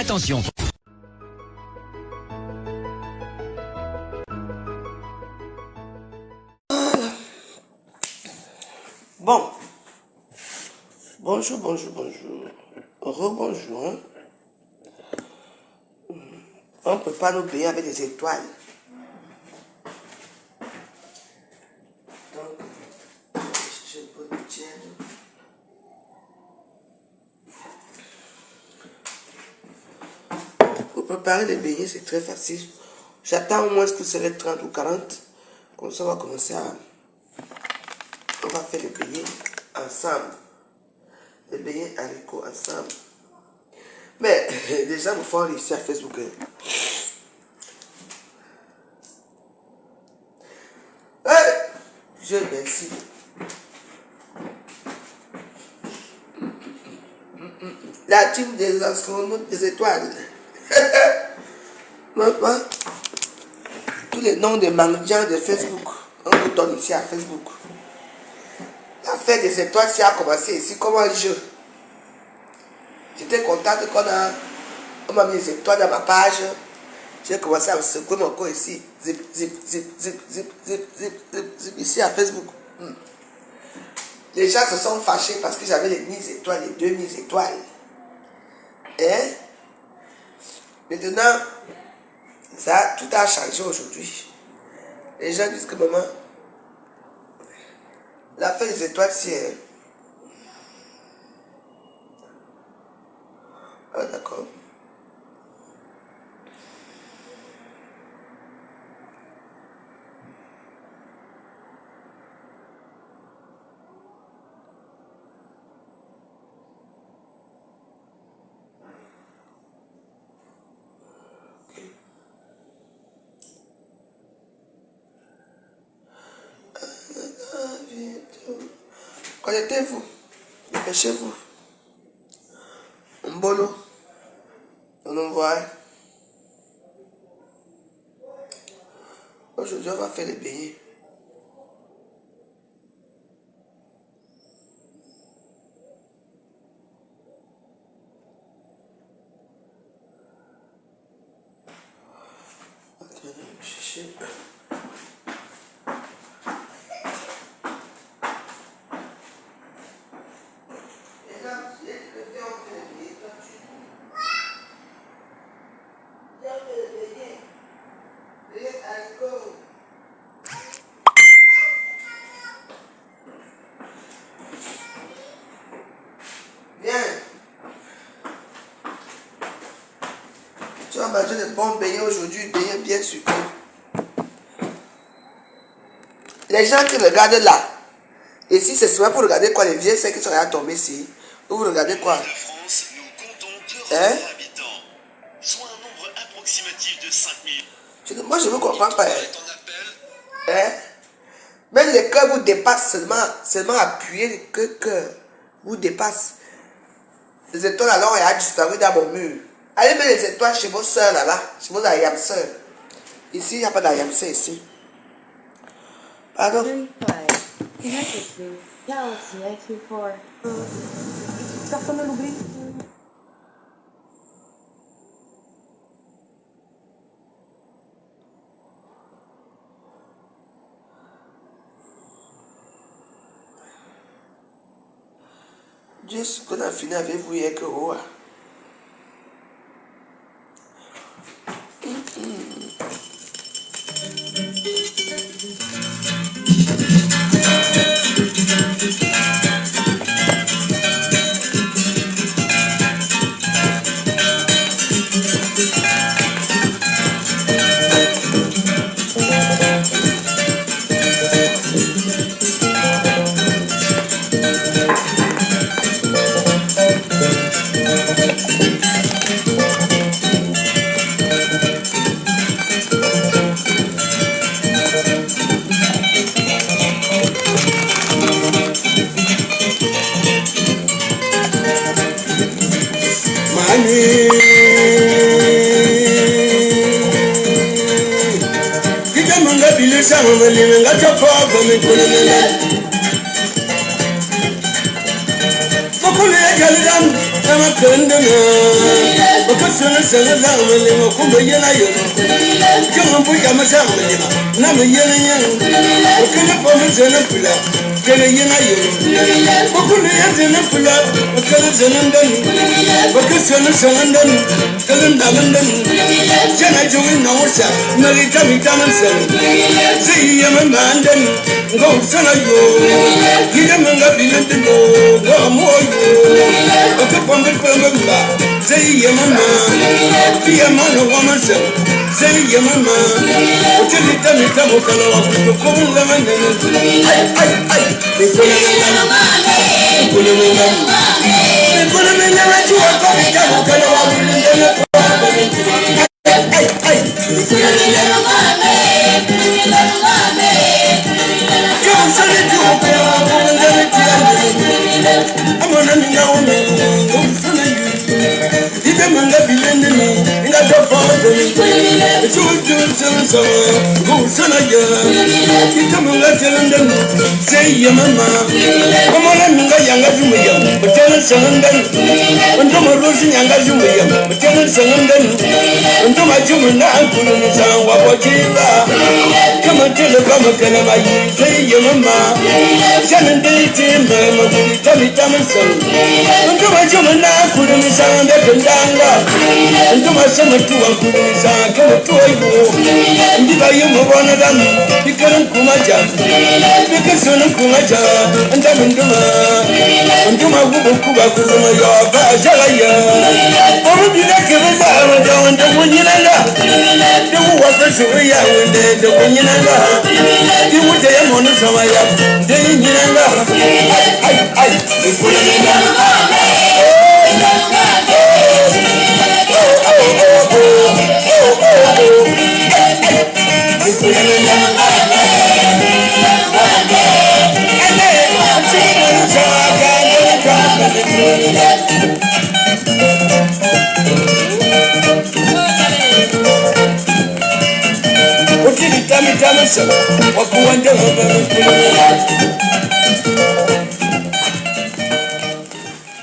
Attention. Bon. Bonjour. Rebonjour. Hein? On ne peut pas nous payer avec des étoiles. Donc, je peux dire. Pour préparer les beignets, c'est très facile. J'attends au moins que ce soit 30 ou 40. Comme ça, on va commencer à... On va faire les beignets ensemble. Les beignets haricots ensemble. Mais déjà, il faut réussir à Facebook. Je merci. La team des astronautes des étoiles. Tous les noms des mendiants de Facebook. On vous donne ici à Facebook. L'affaire des étoiles, si a commencé ici, comment je... J'étais contente on m'a mis les étoiles dans ma page. J'ai commencé à me secouer mon corps ici. Zip, ici à Facebook. Les gens se sont fâchés parce que j'avais les 1000 étoiles, les 2000 étoiles. Et maintenant, ça, tout a changé aujourd'hui. Les gens disent que maman, l'affaire des étoiles, c'est... Ah, d'accord. Connectez-vous, dépêchez-vous. Mbolo, on envoie. Aujourd'hui, on va faire les beignets. Attendez, chercher. Tu vas manger de bons beignets aujourd'hui, beignets bien sucrés. Les gens qui regardent là, et si c'est souvent pour regarder quoi, les vieux, c'est qui sont là tombés ici. Vous regardez quoi? France, nous comptons 2 habitants, soit un nombre approximatif de 5000. Moi, je ne comprends pas. Même les cœurs vous dépassent seulement appuyer les cœurs vous dépassent. Les étoiles alors, elles ont disparu dans mon mur. Allez mettre les étoiles chez vos soeurs là-bas, chez vos ayam soeurs. Ici, il n'y a pas d'ayam soeur ici. Pardon? 35. Connected to Galaxy A24. Personne ne l'oublie. Dieu, ce qu'on a fini avec vous hier que roi.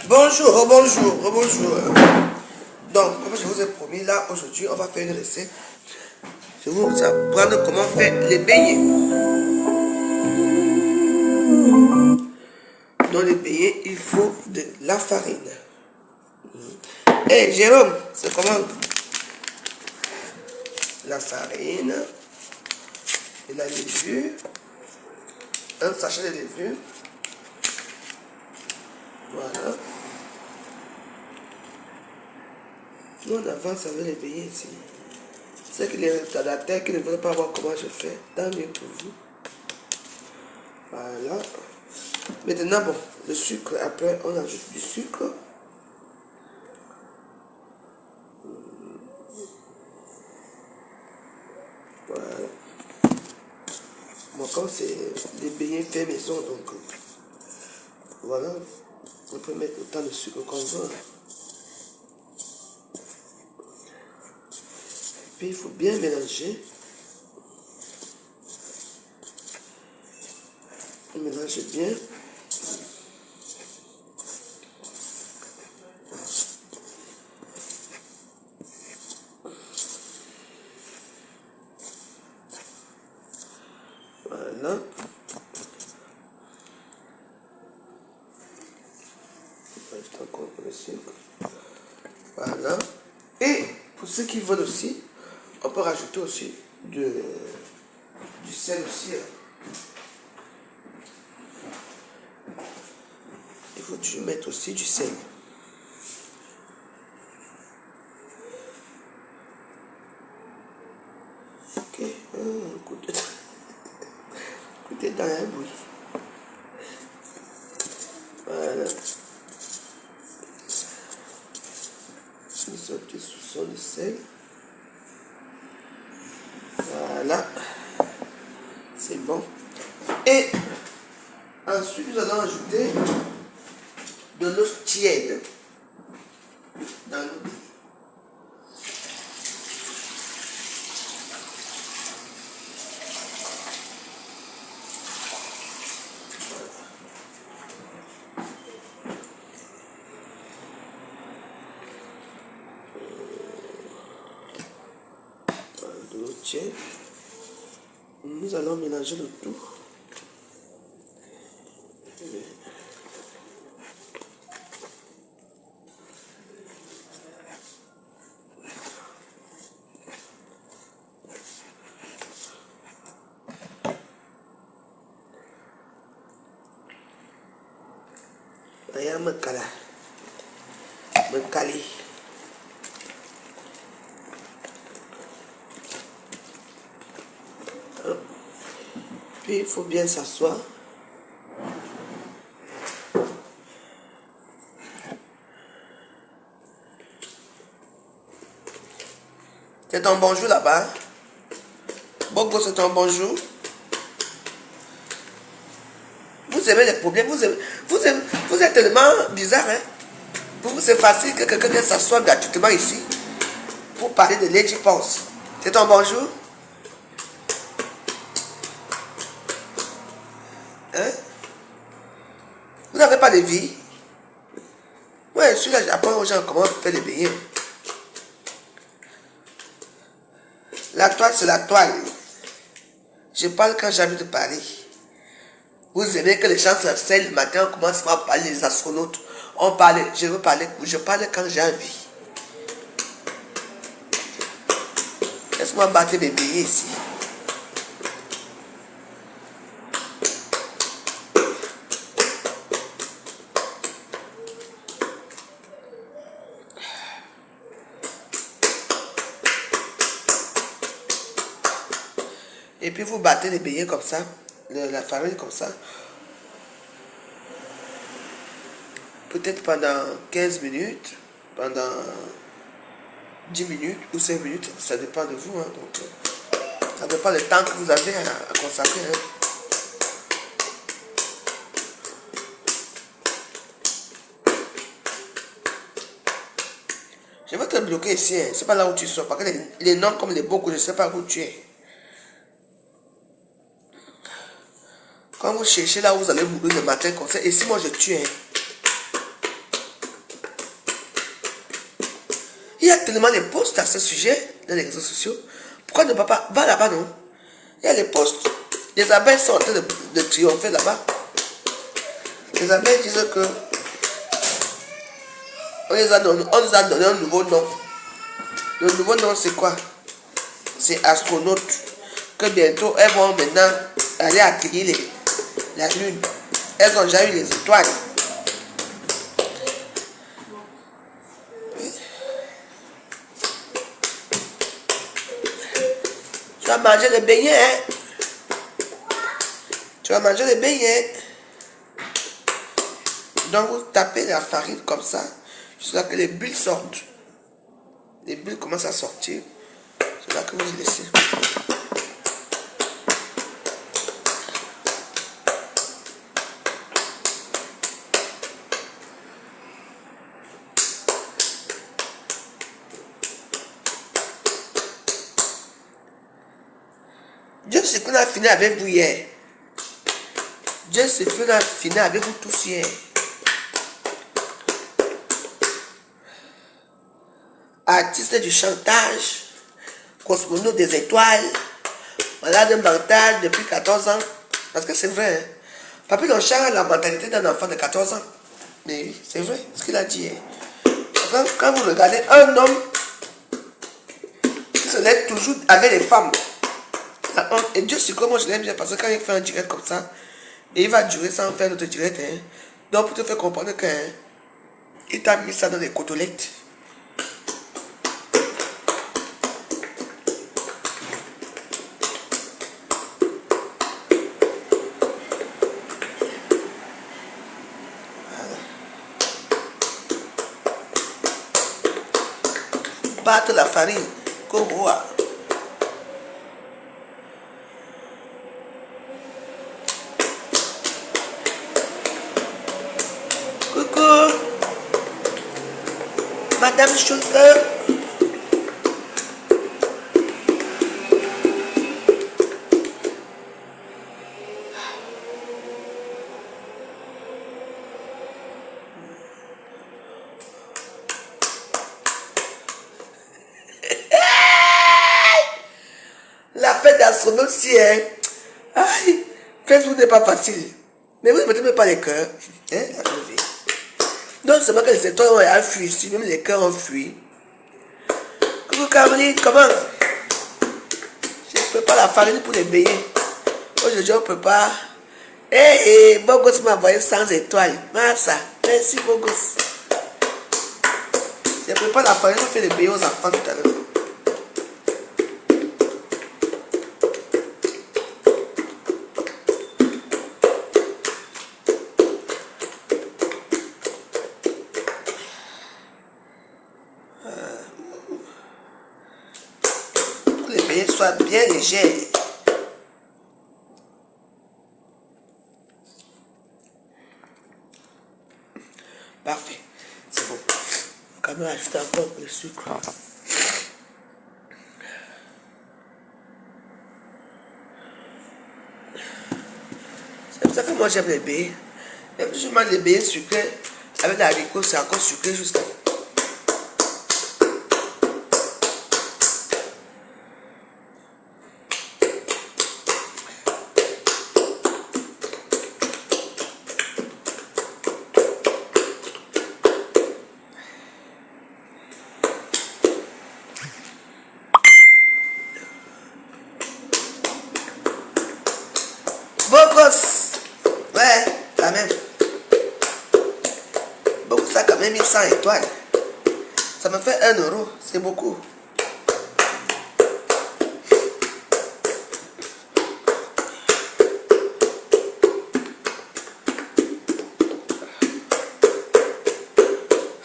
Bonjour, rebonjour, rebonjour. Donc, comme je vous ai promis, là, aujourd'hui, on va faire une recette. Je vais vous apprendre comment faire les beignets. Dans les beignets, il faut de la farine. Hey, Jérôme, c'est comment? La farine et la levure. Un sachet de levure. Voilà. Nous, on avance avec les beignets ici. C'est que les retardateurs qui ne veulent pas voir comment je fais, tant mieux pour vous. Voilà. Maintenant, bon, le sucre, après, on ajoute du sucre. Voilà. Bon, comme c'est des beignets faits maison, donc voilà. On peut mettre autant de sucre qu'on veut. Puis il faut bien mélanger. On mélange bien. Voilà. Reste encore le sucre. Voilà. Et pour ceux qui veulent aussi, on peut rajouter aussi du sel aussi. Il faut toujours mettre aussi du sel. Ok. Écoutez dans un bruit. Voilà. Une sorte de soupçon de sel. Voilà. C'est bon. Et ensuite, nous allons ajouter de l'eau tiède dans l'eau. habituel. Nous allons mélanger le tout. D'ailleurs, me caler. Puis il faut bien s'asseoir. C'est un bonjour là-bas. Bogo, c'est un bonjour. Vous aimez les problèmes, vous êtes tellement bizarre, hein. Pour vous, c'est facile que quelqu'un vienne s'asseoir gratuitement ici pour parler de Lady Pulse. C'est un bonjour. Hein? Vous n'avez pas de vie? Ouais, je suis là, j'apprends aux gens comment faire des beignets. La toile, c'est la toile. Je parle quand j'ai envie de parler. Vous aimez que les gens se réveillent le matin, on commence à parler des astronautes. On parle, je veux parler, je parle quand j'ai envie. Laisse-moi battre mes billets ici. Et puis vous battez les beignets comme ça, la farine comme ça. Peut-être pendant 15 minutes, pendant 10 minutes ou 5 minutes, ça dépend de vous. Hein, donc, ça dépend du temps que vous avez à consacrer. Hein. Je vais te bloquer ici, hein. C'est pas là où tu sors. Parce que les noms comme les beaucoup, je ne sais pas où tu es. Quand vous cherchez là où vous allez mourir le matin comme ça, et si moi je tue, hein. Il y a tellement de posts à ce sujet dans les réseaux sociaux. Pourquoi ne pas va là-bas, non? Il y a les posts. Les abeilles sont en train de triompher là-bas. Les abeilles disent que on nous a donné un nouveau nom. Le nouveau nom, c'est quoi? C'est astronaute. Que bientôt, elles vont maintenant aller accueillir la lune. Elles ont déjà eu les étoiles. Tu vas manger des beignets, hein? Tu vas manger des beignets. Donc vous tapez la farine comme ça, jusqu'à que les bulles sortent. Les bulles commencent à sortir. C'est là que vous laissez. Dieu sait qu'on a fini avec vous hier. Dieu sait qu'on a fini avec vous tous hier. Artiste du chantage, cosmonaute des étoiles, malade mental depuis 14 ans. Parce que c'est vrai. Hein? Papy Longchamp a la mentalité d'un enfant de 14 ans. Mais oui, c'est vrai ce qu'il a dit. Hein? Quand vous regardez un homme qui se lève toujours avec les femmes, et Dieu sait comment je l'aime bien, parce que quand il fait un direct comme ça, et il va durer sans faire d'autres direct, hein, donc pour te faire comprendre que hein, il t'a mis ça dans les côtelettes. Battre la farine, coucou. Coucou, Madame Schulter. astronaute si, hein. Aïe, Facebook n'est pas facile. Mais vous ne mettez même pas les cœurs. Hein, la vie. Non seulement que les étoiles ont fui ici, même les cœurs ont fui. Coucou Caroline, comment? Je ne prépare la farine pour les beignets. Aujourd'hui, on prépare. Eh, Bogos m'a envoyé 100 étoiles. Massa, merci Bogos. Je prépare la farine pour faire les beignets aux enfants tout à l'heure. Soit bien léger. Parfait. C'est bon. Quand même ajouter encore le sucre. C'est pour ça que moi j'aime les beignets. Même si je mange les beignets sucrés avec la haricot, c'est encore sucré jusqu'à. Ouais, quand même. Beaucoup ça quand même 100 étoiles. Ça me fait 1 euro, c'est beaucoup.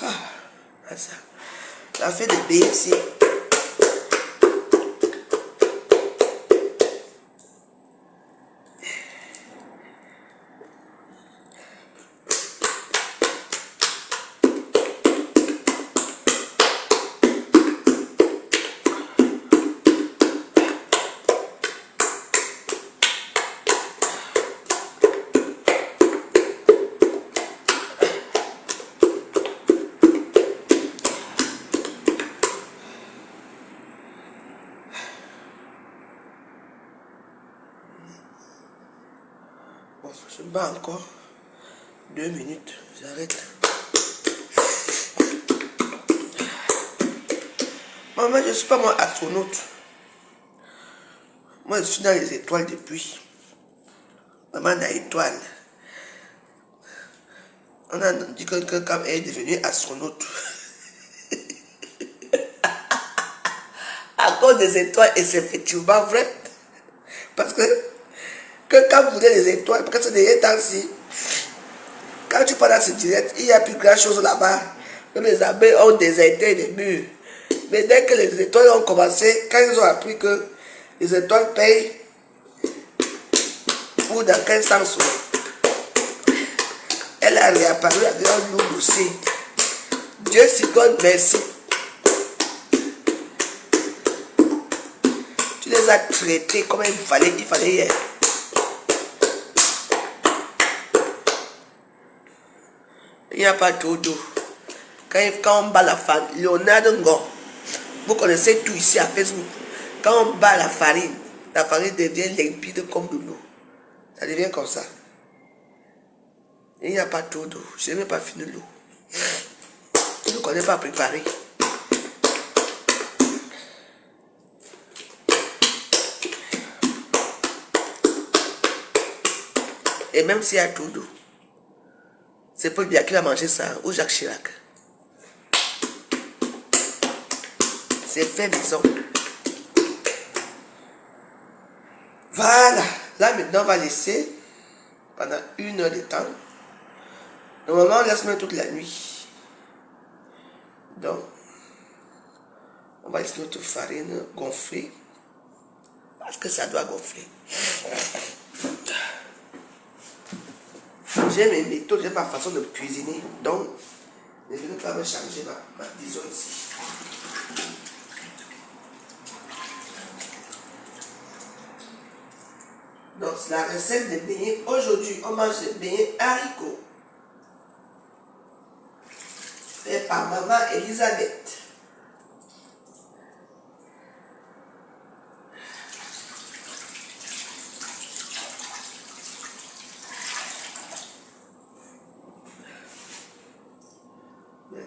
Ah, ça fait des baies ici. Bon, je me bats encore 2 minutes, j'arrête. Maman, je ne suis pas moi astronaute. Moi, je suis dans les étoiles depuis. Maman dans l'étoile. On a dit que quelqu'un est devenu astronaute. À cause des étoiles, et c'est effectivement vrai. Parce que quand vous voulez les étoiles, parce que c'est des temps-ci, quand tu parles dans ce direct, il n'y a plus grand chose là-bas. Même les abeilles ont déserté des murs. Mais dès que les étoiles ont commencé, quand ils ont appris que les étoiles payent, ou dans quel sens, elle a réapparu avec un lourd dossier. Dieu s'y donne merci. Tu les as traités comme il fallait hier. Il n'y a pas trop d'eau. Quand on bat la farine, Leonardo Ngo, vous connaissez tout ici à Facebook. Quand on bat la farine devient limpide comme de l'eau. Ça devient comme ça. Il n'y a pas trop d'eau. Je n'ai même pas fini l'eau. Je ne connais pas préparer. Et même s'il y a trop d'eau, c'est Paul Biya qui va manger ça, ou Jacques Chirac. C'est fait maison. Voilà. Là maintenant on va laisser pendant 1 heure de temps. Normalement on laisse même toute la nuit. Donc on va laisser notre farine gonfler. Parce que ça doit gonfler. J'ai mes méthodes, j'ai ma façon de cuisiner. Donc je ne vais pas me changer ma vision ici. Donc, c'est la recette des beignets. Aujourd'hui, on mange des beignets haricots. Fait par maman Elisabeth.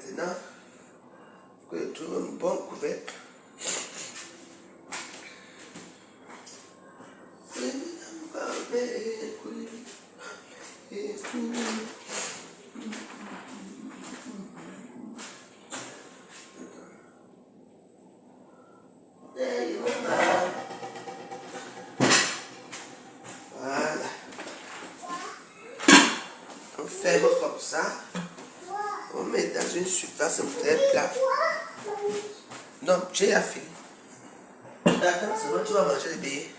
Maintenant, que je trouve un bon couvercle. Voilà. On ferme comme ça. On met dans une surface très plate. Non, j'ai déjà fini. Attends, sinon tu vas manger les billets.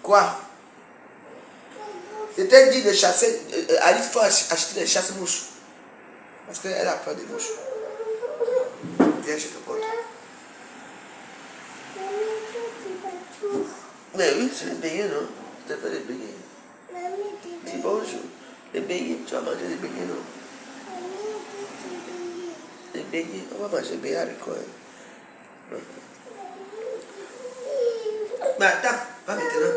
Quoi? Je t'ai dit de chasser. Alice, il faut acheter des chasse-mouches. Parce qu'elle a peur des mouches. Viens, je te porte. Mais oui, c'est les beignets, non? Je t'ai fait les beignets. Dis bonjour. Les beignets, tu vas manger les beignets, non? Les beignets, on va manger les beignets à l'école. Mais attends, pas maintenant.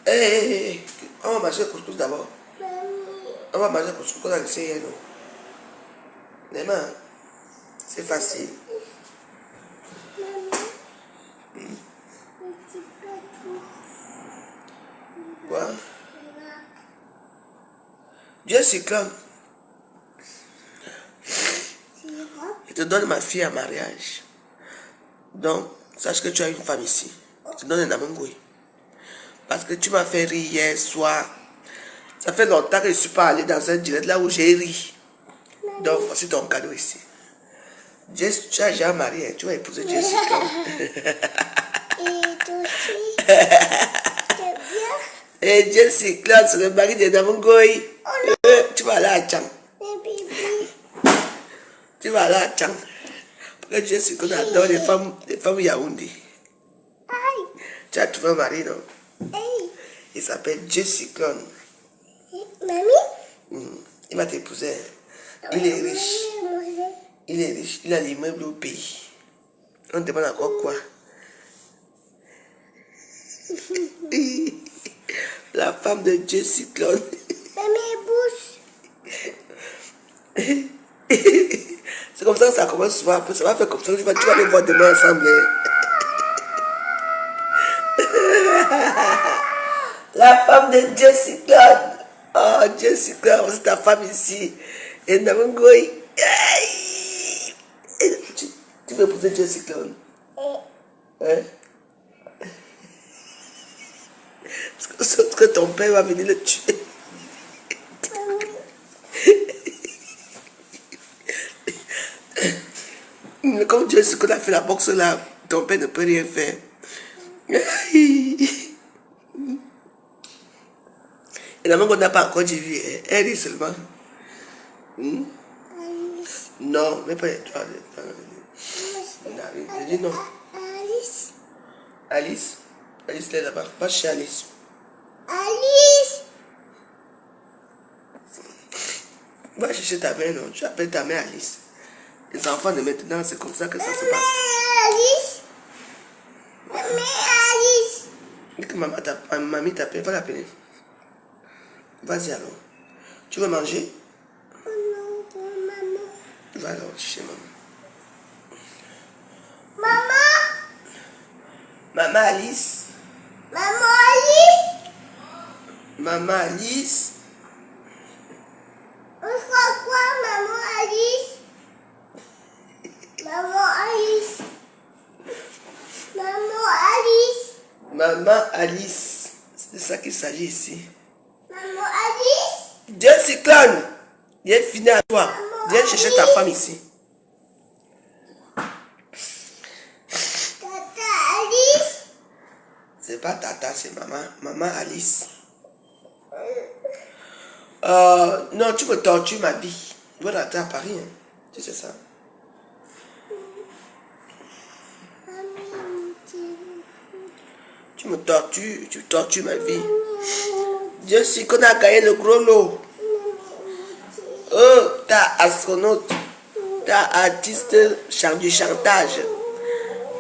Hé, on va manger le couscous d'abord. On va manger le couscous qu'on a laissé hier, non? Les mains, c'est facile. Quoi? Dieu cyclone. Je te donne ma fille en mariage. Donc, sache que tu as une femme ici. Je te donne un amangoui. Parce que tu m'as fait rire hier soir. Ça fait longtemps que je ne suis pas allé dans un direct là où j'ai ri. Donc, voici ton cadeau ici. Jess, tu as déjà marié, tu vas épouser Jess. Et toi aussi. C'est bien. Et Jess Cyclone, c'est le mari de Namungoy. Tu vas là à Tchang. Mais bébé. Tu vas là à Tchang. Parce que Jess Cyclone adore les femmes Yaoundé. Aïe. Tu as trouvé un mari, non? Hey. Il s'appelle Jess Cyclone. Mamie. Il va t'épouser. Il est riche. Il est riche. Il a l'immeuble au pays. On te demande encore quoi? La femme de Jess Cyclone. Mamie bouge. C'est comme ça que ça commence souvent. Ça va faire comme ça. Tu vas les voir demain ensemble. La femme de Jess Cyclone. Oh, Jess Cyclone, c'est ta femme ici. Et Namungoy. Tu veux épouser Jess Cyclone? Hein? Parce que ton père va venir le tuer. Comme Jess Cyclone a fait la boxe là, ton père ne peut rien faire. Et la maman n'a pas encore dit oui, elle rit seulement. Non, mais pas toi. Je dis non. Alice. Alice. Alice est là-bas. Pas chez Alice. Alice. Va chercher ta mère, non. Tu appelles ta mère Alice. Les enfants de maintenant, c'est comme ça que ça se passe. Alice. Mamie Alice. Dès que mamie t'appelle, va l'appeler. Vas-y alors. Tu veux manger? Oh non, pour maman. Va alors chez maman. Maman. Maman Alice. Maman Alice. Maman Alice. On fera quoi, maman Alice? Maman Alice. Maman Alice. Maman Alice. C'est de ça qu'il s'agit ici. Maman Alice. Jess Cyclone. Viens finir à toi. Viens chercher ta femme ici. Tata Alice. C'est pas tata, c'est maman. Maman Alice. Non, tu me tortures ma vie. Je vais rentrer à Paris. Hein. Tu sais ça. Tu me tortures, tu tortures ma vie. Je suis qu'on a gagné le gros lot. Oh, t'as astronaute. T'as artiste du chantage.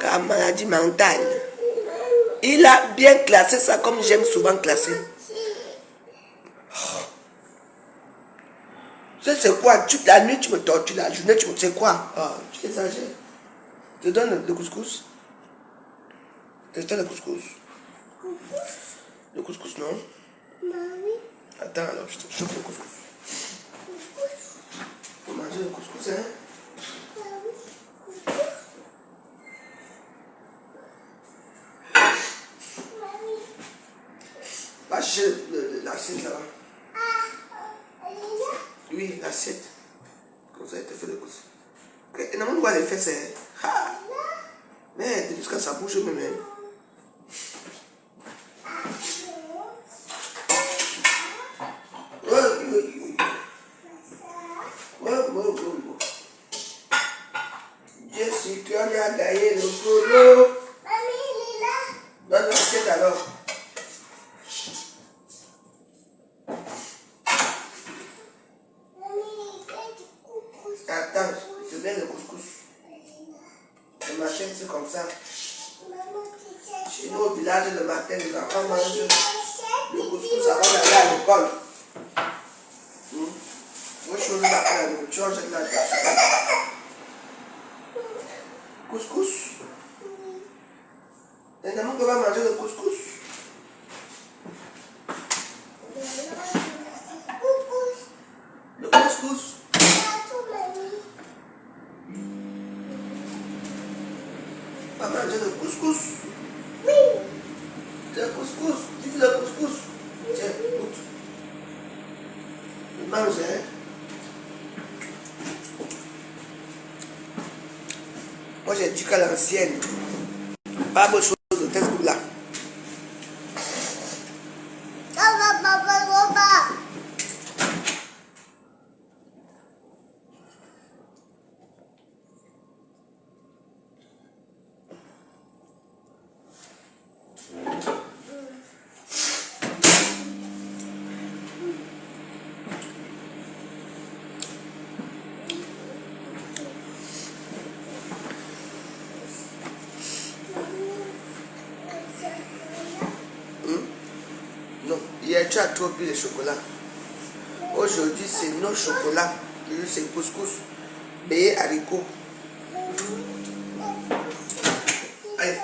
T'as maladie mentale. Il a bien classé ça comme j'aime souvent classer. C'est quoi? La nuit, tu me tortures, la journée, tu me... C'est quoi? Ah, tu exagères. Je donne le couscous. Je donne le couscous. Le couscous, non? Maman. Attends, alors, je te chauffe le couscous. Faut manger le couscous, hein? Va chercher l'assiette là-bas. Oui, l'assiette. Comme ça, il te fait le couscous. Et non, on voit les fesses, hein? Ah! Mais jusqu'à ça bouge même. Hein. Je suis qui on a gagné le polo. Donne l'assiette alors. Attends, je viens le couscous. Le matin, c'est comme ça. Chez nous au village, le matin, les enfants mangent le couscous avant d'aller à l'école. Moi, je suis là pour la nourriture, j'ai de la couscous. Et nous, on va manger le couscous. Le couscous. On va manger le couscous. C'est le couscous. Dis le couscous. Tiens, écoute. Il mange, hein. Moi, j'ai dit qu'à l'ancienne. Pas beaucoup de choses de textbook là. Non, hier tu as trop pris le chocolat. Aujourd'hui c'est nos chocolats. C'est couscous, béé, haricot. Allez,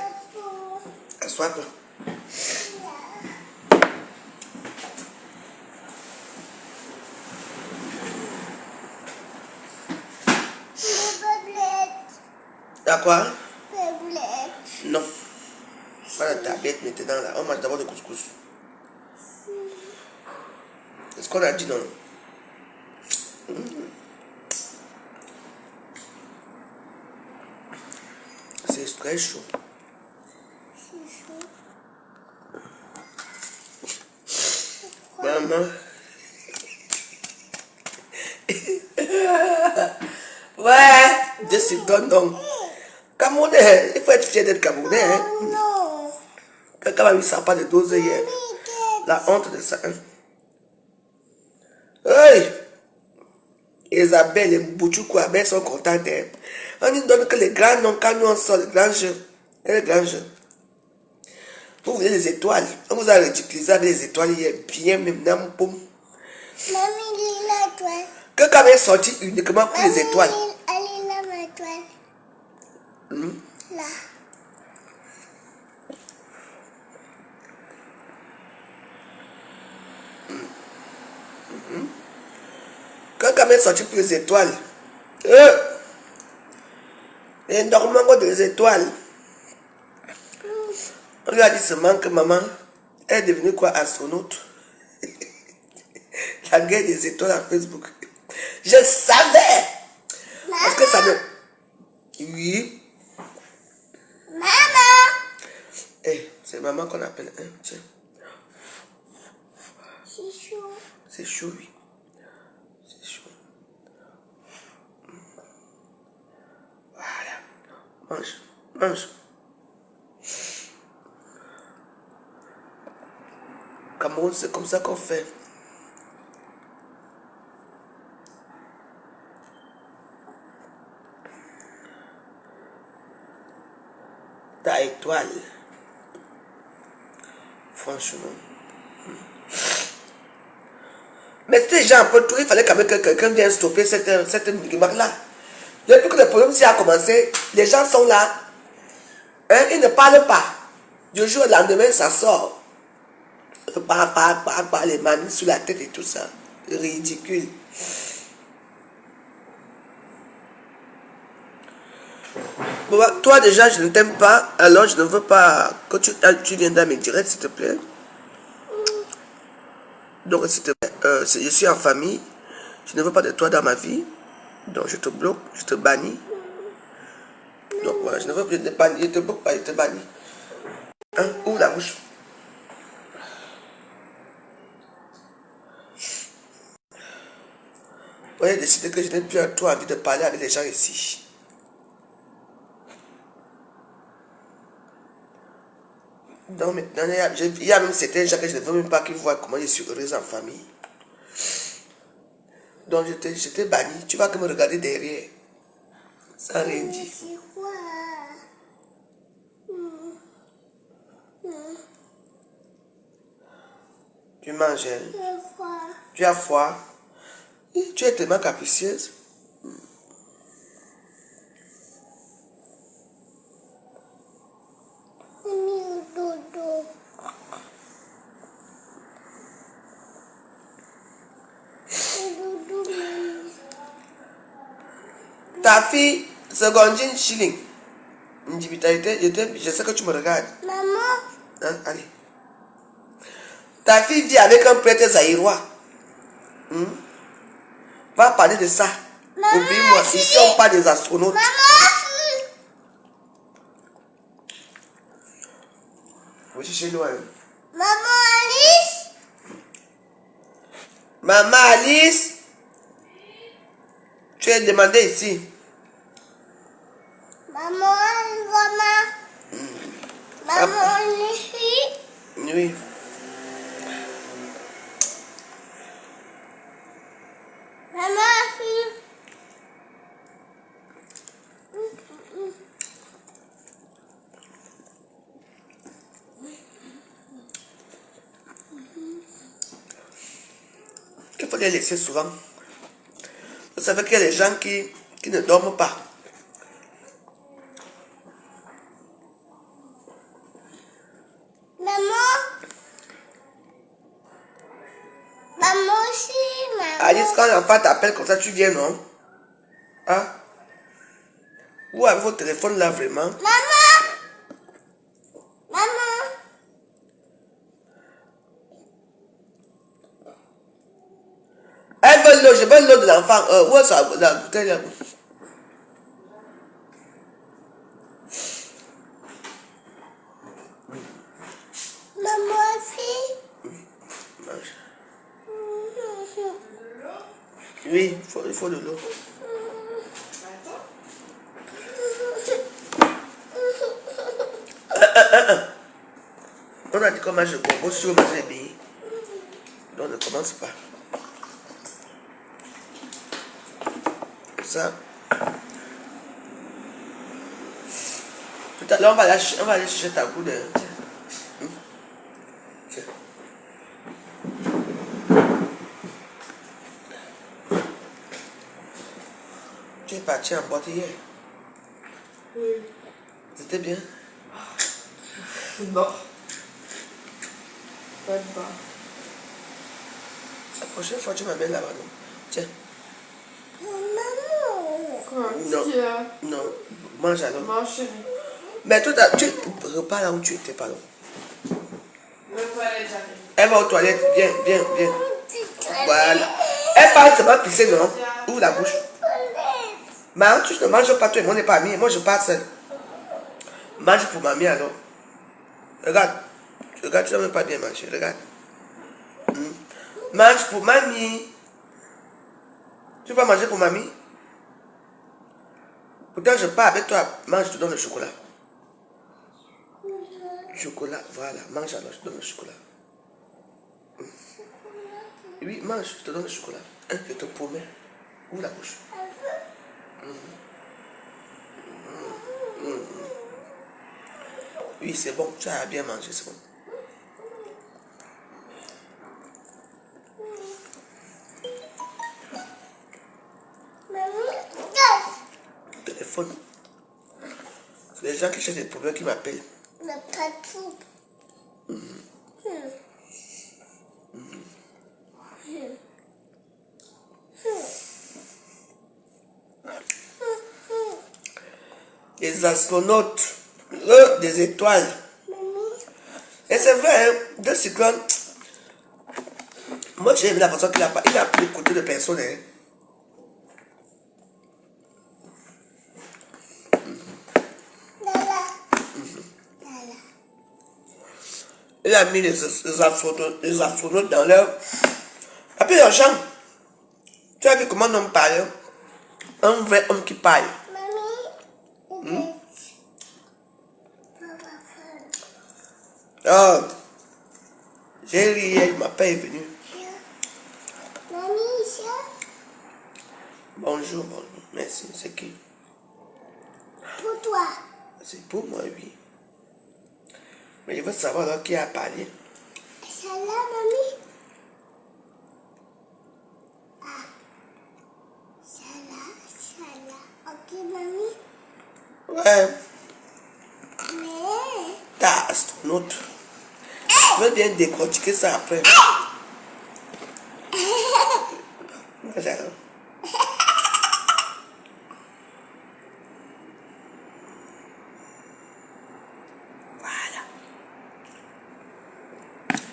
assois-toi. T'as quoi? Non. Pas la tablette maintenant là. On mange d'abord le couscous. C'est ce qu'on a dit non? C'est très chaud. Maman. Ouais, je suis donc. Camerounais, il faut être fier d'être Camerounais. Hein? Quelqu'un m'a mis ça pas de dose hier. La honte de ça. Hein? Hey! Isabelle et Mbouchoukou Abel sont contentes. Hein? On ne donne que les grands noms quand nous on sort les grands jeux. Et les grands jeux. Vous voulez les étoiles. On vous a ridiculisé avec les étoiles hier. Bien même dans mon pomme. Quelqu'un est sorti uniquement pour les étoiles. Là. Quelqu'un est sorti pour les étoiles. Et normalement des étoiles. On lui a dit seulement que maman est devenue quoi, astronaute. La guerre des étoiles à Facebook. Je savais. Parce que ça me... Oui. Maman. Eh, c'est maman qu'on appelle. Hein? Tiens. C'est chaud. C'est chaud, oui. C'est chaud. Voilà. Mange. Mange. Cameroun, c'est comme ça qu'on fait. Ta étoile. Franchement. Mais c'était déjà un peu tout. Il fallait quand même que quelqu'un vienne stopper cette remarque-là. Depuis que le problème s'y a commencé, les gens sont là. Hein, ils ne parlent pas. Du jour au lendemain, ça sort. Par les manies sur la tête et tout ça. Ridicule. Bon, bah, toi déjà, je ne t'aime pas. Alors, je ne veux pas que tu viennes dans mes directs, s'il te plaît. Donc, s'il te plaît, je suis en famille. Je ne veux pas de toi dans ma vie. Donc, je te bloque, je te bannis. Donc, voilà, je ne veux plus te bannir. Je te bloque pas, je te bannis. Hein? Ouvre la bouche. Vous avez décidé que je n'ai plus trop envie de parler avec les gens ici. Donc maintenant, il y a même certains gens que je ne veux même pas qu'ils voient comment je suis heureuse en famille. Donc je t'ai banni. Tu vas que me regarder derrière. Sans rien dire. C'est quoi? Tu manges. Hein? C'est quoi? Tu as froid. Tu es tellement capricieuse. Dodo. Dodo, Ta fille, Secondine Chilling. Je sais que tu me regardes. maman. Hein? Allez. Ta fille vit avec un prêtre zaïrois. Va parler de ça. Oublie-moi. Ici, on parle des astronautes. Oui, chez nous. Maman Alice. Maman Alice. Tu es demandé ici. Maman Alice. Oui. Maman Alice. Il faut les laisser souvent. Vous savez qu'il y a des gens qui ne dorment pas. Maman aussi, maman. Alice, quand l'enfant t'appelle comme ça, tu viens, non? Hein? Où avez votre téléphone là, vraiment? Maman. Elle veut l'eau, je veux l'eau de l'enfant. Où est la bouteille là? Maman aussi. Mange. Oui, il faut de l'eau. On a dit qu'on mange le bonbon si on mange les billets. Donc ne commence pas. Ça. Tout à l'heure, on va aller chercher ta coude. Tiens. Tu es parti en boîte hier. Oui. C'était bien. Non. Pas. La prochaine fois, tu m'amènes là-bas. Tiens. Maman. Quoi? Non. Qu'est-ce qu'il y a? Non. Mange alors. Mange chérie. Mais toi, tu repars là où tu étais, pardon. Le toilette, j'arrive. Elle va aux toilettes. Viens, viens, viens. Voilà. Elle parle seulement pisser, non? Ouvre la bouche. Maman, tu ne manges pas, toi et moi, on n'est pas amis. Moi, je pars seul. Mange pour mamie alors. Regarde. Regarde, tu n'as même pas bien mangé. Regarde. Mange pour mamie. Tu vas manger pour mamie? Pourtant, je pars avec toi. Mange, je te donne le chocolat. Chocolat, voilà. Mange alors, je te donne le chocolat. Oui, mange, je te donne le chocolat. Hein, je te promets. Ouvre la bouche. Oui, c'est bon. Tu as bien mangé, c'est bon. téléphone. C'est les gens qui cherchent des problèmes qui m'appellent. Le patou. Les astronautes, des étoiles. Et c'est vrai, hein, deux cyclones. Moi j'ai aimé la façon qu'il a pris le côté de personne. Hein. Il a mis les astronautes dans leur... Après les gens, tu as vu comment on parle? Un vrai homme qui parle. Oh, j'ai ri hier, ma père est venu. Bonjour, bonjour. Merci, c'est qui? Pour toi. C'est pour moi, oui. Mais je veux savoir alors qui a parlé. C'est là, mamie. Ah. C'est là. Ok, mamie. Ouais, Mais... ta astronaute. Je veux bien décortiquer ça après. J'arrive. Voilà.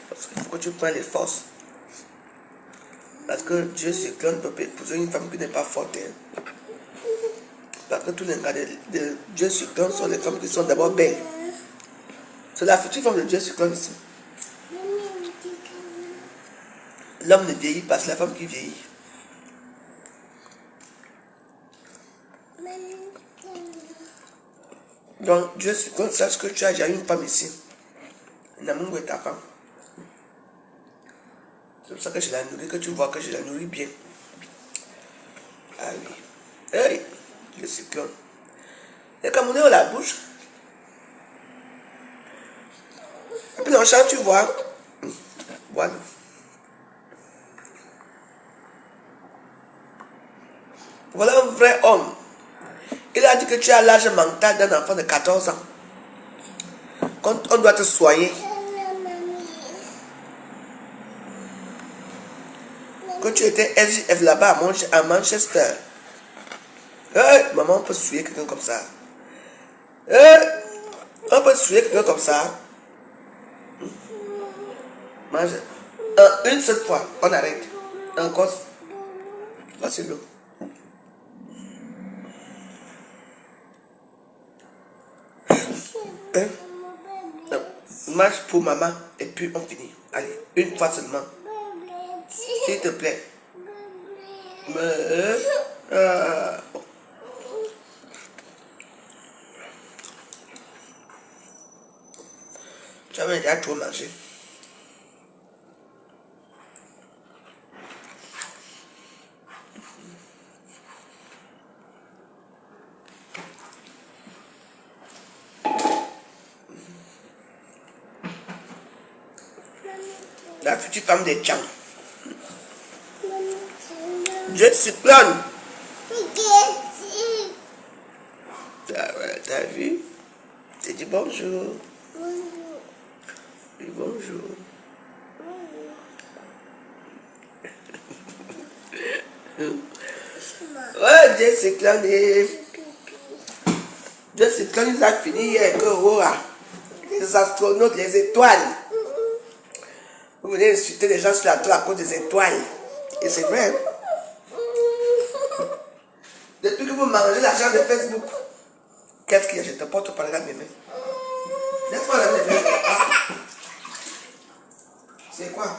Parce qu'il faut que tu prennes les forces. Parce que Dieu cyclone peut épouser une femme qui n'est pas forte. Hein. Parce que tous les gars de Dieu cyclone sont les femmes qui sont d'abord belles. C'est la future femme de Dieu cyclone ici. L'homme ne vieillit pas, c'est la femme qui vieillit. Donc, Dieu cyclone, sache que tu as déjà une femme ici. Namungo est ta femme. C'est pour ça que je la nourris, que tu vois que je la nourris bien. Ah oui. Hey, Dieu cyclone. Les Camerounais ont la bouche. Et puis dans le champ, tu vois. Voilà. Voilà un vrai homme. Il a dit que tu as l'âge mental d'un enfant de 14 ans. Quand on doit te soigner. Quand tu étais SJF là-bas à Manchester. Hey, maman, on peut souiller quelqu'un comme ça. Hey, on peut souiller quelqu'un comme ça. Mange. Une seule fois, on arrête. Encore. Voici l'eau. Hein? Marche pour maman et puis on finit. Allez, une fois seulement. S'il te plaît. Bon. Tu avais déjà trop mangé. La future femme des Tchang. Dieu cyclone. T'as vu? T'as dit bonjour. Oui, bonjour. Ouais, Dieu cyclone. Dieu cyclone, il a fini hier que les astronautes, les étoiles. Vous venez insulter les gens sur la tour à cause des étoiles. Et c'est vrai. Depuis que vous mangez l'argent de Facebook, qu'est-ce qu'il y a? Je te porte par la mes mains. Laisse-moi la main. C'est quoi?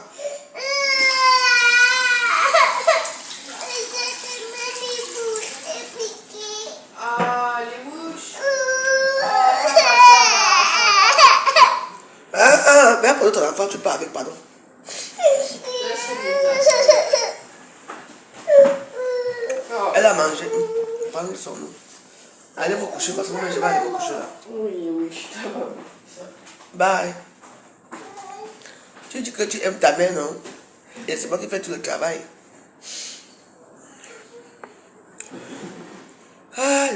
Ah, les bouches. Viens pour notre enfant, tu pars avec, pardon. Elle a mangé. Prends son nom. Allez vous coucher parce que moi je vais aller vous coucher là. Oui. Bye. Tu dis que tu aimes ta mère, non? Et c'est moi qui fais tout le travail. Ah,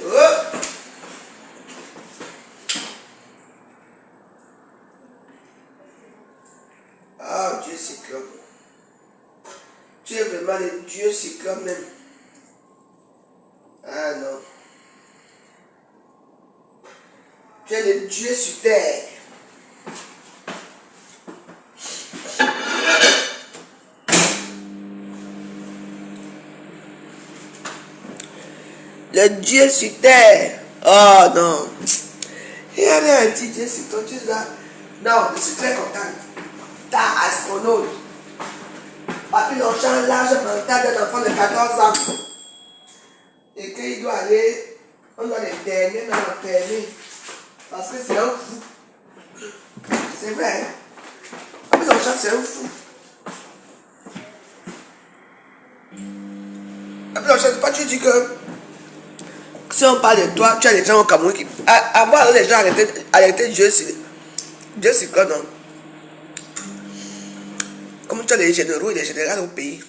Oh. Ah, Dieu cyclone. Tu es vraiment le Dieu cyclone même. Ah non. Tu es le Dieu sur terre. Le Dieu sur terre. Oh non. Il y a un petit Dieu sur toi. Tu es là. Non, je suis très content. Ta astronaute. Papy Longchamp, l'âge mental d'un enfant de 14 ans. Et qu'il doit aller, on doit l'éterner dans l'enfermer. Parce que c'est un fou. C'est vrai. Papy Longchamp, c'est un fou. Papy Longchamp, c'est pas tu dis que si on parle de toi, tu as des gens au Cameroun qui. Avant, les gens arrêtaient Dieu c'est quoi, non? Comme tu as les généraux et les générales au pays.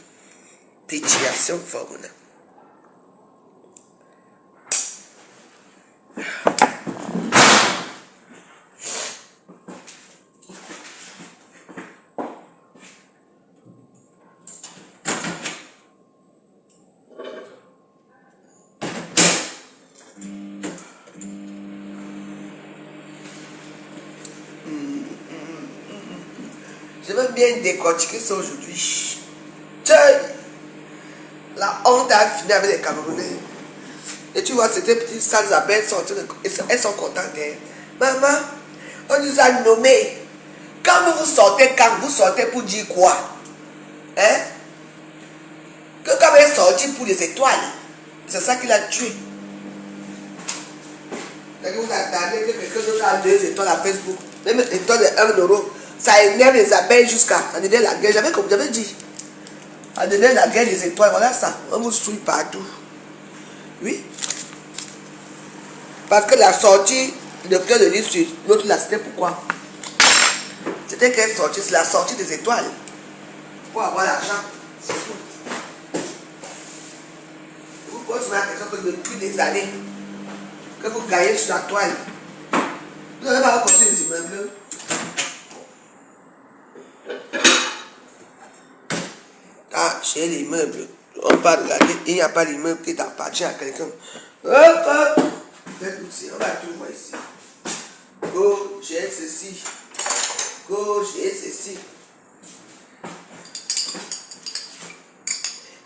Pétiation formelle. Je veux bien décortiquer ça aujourd'hui. La honte a fini avec les Camerounais. Et tu vois, c'était petites sales abeilles, elles sont contentes. Hein. Maman, on nous a nommés. Quand vous sortez pour dire quoi? Hein? Que quand vous êtes sorti pour les étoiles, c'est ça qui l'a tué. Quand vous attendez que quelqu'un d'autre a 2 étoiles à Facebook, même une étoile de 1 euro, ça énerve les abeilles jusqu'à. Ça devient la guerre. J'avais dit. Ça devient la guerre des étoiles. Voilà ça. On vous souille partout. Oui. Parce que la sortie de fleur de lys sur l'autre là, c'était pourquoi? C'était quelle sortie? C'est la sortie des étoiles. Pour avoir l'argent. C'est tout. Vous posez la question que depuis des années, que vous gagnez sur la toile, vous n'avez pas construit des immeubles. Ah, chez l'immeuble, on parle de regarder, il n'y a pas d'immeuble qui t'appartient à quelqu'un. Hop, hop. Faites aussi, on va tout voir ici. Go, j'ai ceci. Go, j'ai ceci.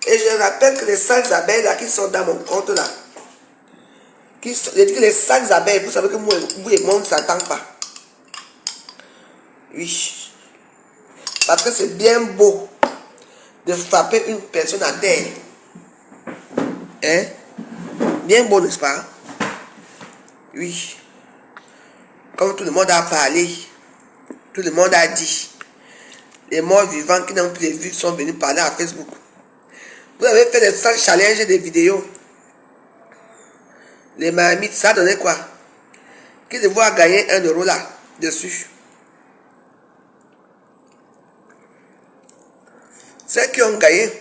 Et je rappelle que les sales abeilles là qui sont dans mon compte là, je dis que les sales abeilles, vous savez que moi, vous et moi, on ne s'entend pas. Oui. Parce que c'est bien beau de frapper une personne à terre. Hein? Bien beau, n'est-ce pas? Oui. Comme tout le monde a parlé, tout le monde a dit, les morts vivants qui n'ont plus les vues sont venus parler à Facebook. Vous avez fait des 100 challenges des vidéos. Les marmites, ça donnait quoi? Qui devoir gagner 1 euro là, dessus. Ceux qui ont gagné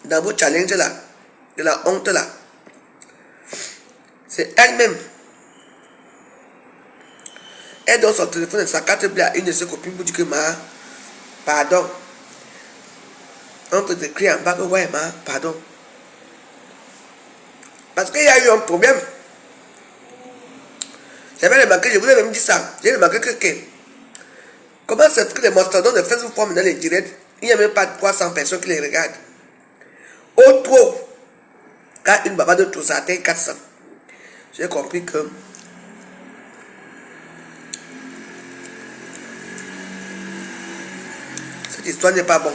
dans vos challenges là, de la honte là, c'est elle-même. Elle donne son téléphone et sa carte bleue à une de ses copines pour dire que pardon. On peut écrire en bas que ouais, pardon. Parce qu'il y a eu un problème. J'avais remarqué, je vous ai même dit ça. J'ai remarqué que comment c'est que les mastodontes de Facebook font maintenant les directs, il n'y a même pas 300 personnes qui les regardent. Au trop, quand une baba de tout ça atteint 400. J'ai compris que cette histoire n'est pas bonne.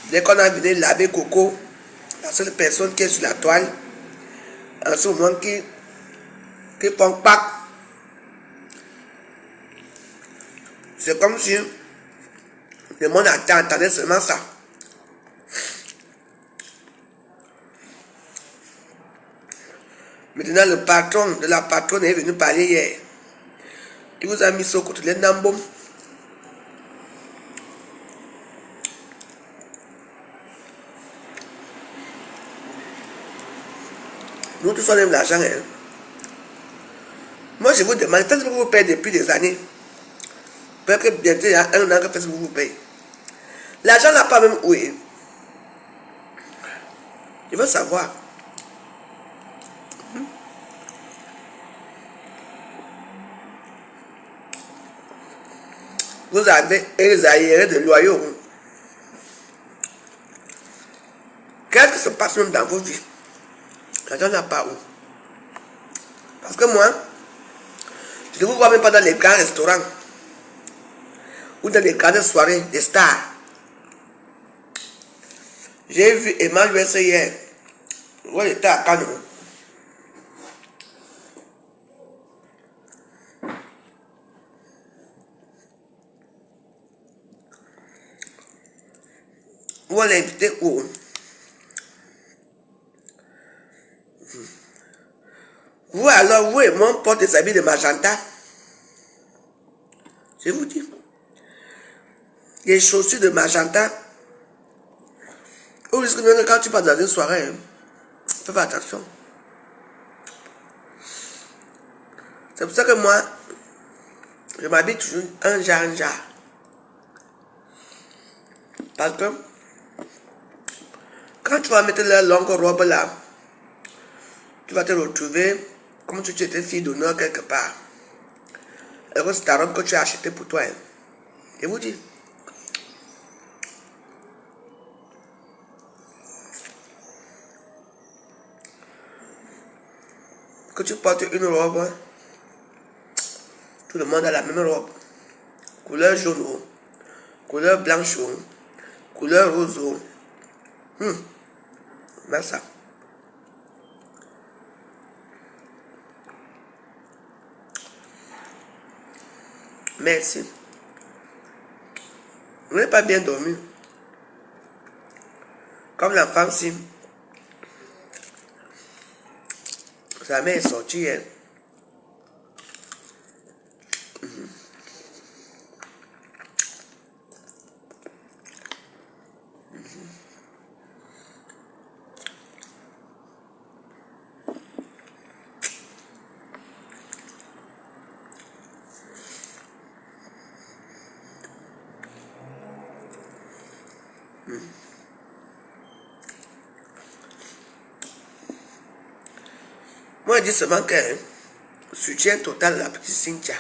Dès qu'on a vidé l'abbé Coco, la seule personne qui est sur la toile, en ce moment qui prend pas, c'est comme si le monde attendait seulement ça. Maintenant, le patron de la patronne est venu parler hier. Il vous a mis sur côté les Nambom. Nous tous on aime l'argent. Hein. Moi je vous demande, Facebook vous paye depuis des années. Peut-être que bientôt il y a un an que Facebook vous paye. L'argent n'a pas même où est. Il veut savoir. Vous avez les arriérés de loyaux. Qu'est-ce qui se passe même dans vos vies? L'argent n'a pas où. Parce que moi, je ne vous vois même pas dans les grands restaurants. Ou dans les grandes soirées des stars. J'ai vu Emmanuel hier. Ouais, il était à Canon. Où on l'a invité où? Vous alors, vous et moi, on porte des habits de magenta. Je vous dis. Les chaussures de magenta. Au risque même que quand tu passes dans une soirée, hein, fais attention. C'est pour ça que moi, je m'habille toujours un genre. Parce que quand tu vas mettre la longue robe là, tu vas te retrouver comme si tu étais fille d'honneur quelque part. Alors que c'est ta robe que tu as achetée pour toi. Hein. Je vous dis. Que tu portes une robe, tout le monde a la même robe. Couleur jaune, couleur blanche, couleur rose. Ben ça. Merci. Vous n'avez pas bien dormi. Comme l'enfant si. Sa mère est sortie. Hein. Moi, je dis seulement que soutien total à la petite Cynthia.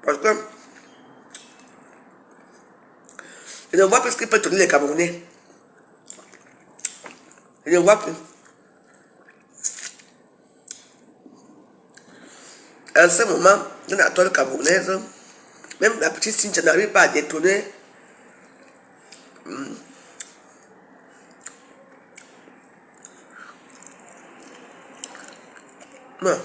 Parce que je ne vois plus ce qui peut tenir les Camerounais. Je ne vois plus. À ce moment, dans la toile camerounaise, même la petite Cynthia n'arrive pas à détourner. Non.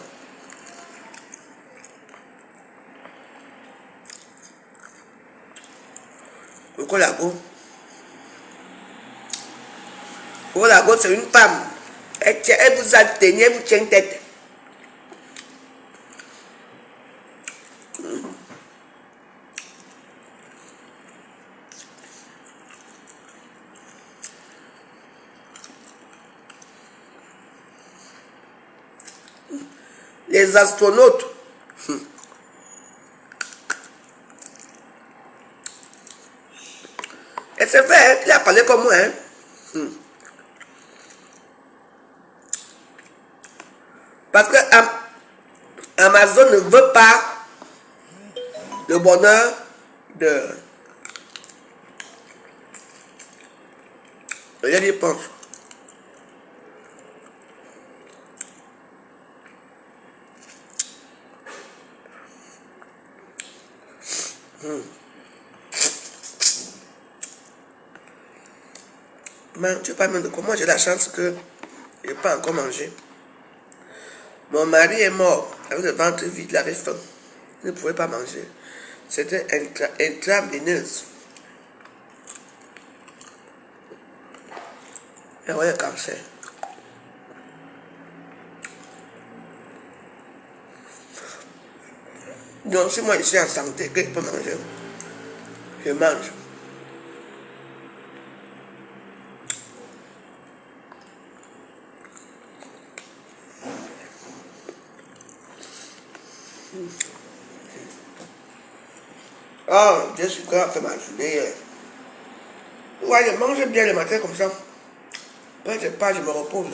Olago, c'est une femme. Elle vous a tenu, elle vous tient tête. Les astronautes. Et c'est vrai, il a parlé comme moi. Hein. Parce que Amazon ne veut pas le bonheur de... Regarde, il pense. Mais tu parles même de comment j'ai la chance que je n'ai pas encore mangé. Mon mari est mort avec le ventre vide, il avait faim. Il ne pouvait pas manger. C'était intraveineuse. Il avait un cancer. Donc si moi je suis en santé, que je peux manger, je mange. Oh, je suis quand fait ma journée hier. Ouais, je mange bien le matin comme ça. Après, je me repose.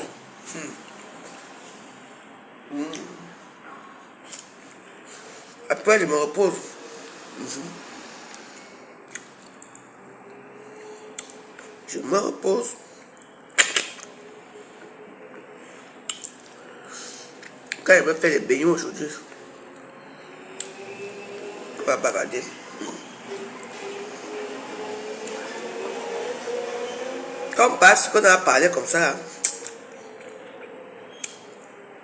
Après, je me repose. Je me repose. Quand il me fait les beignets aujourd'hui, on va bavarder. Comme parce qu'on a parlé comme ça,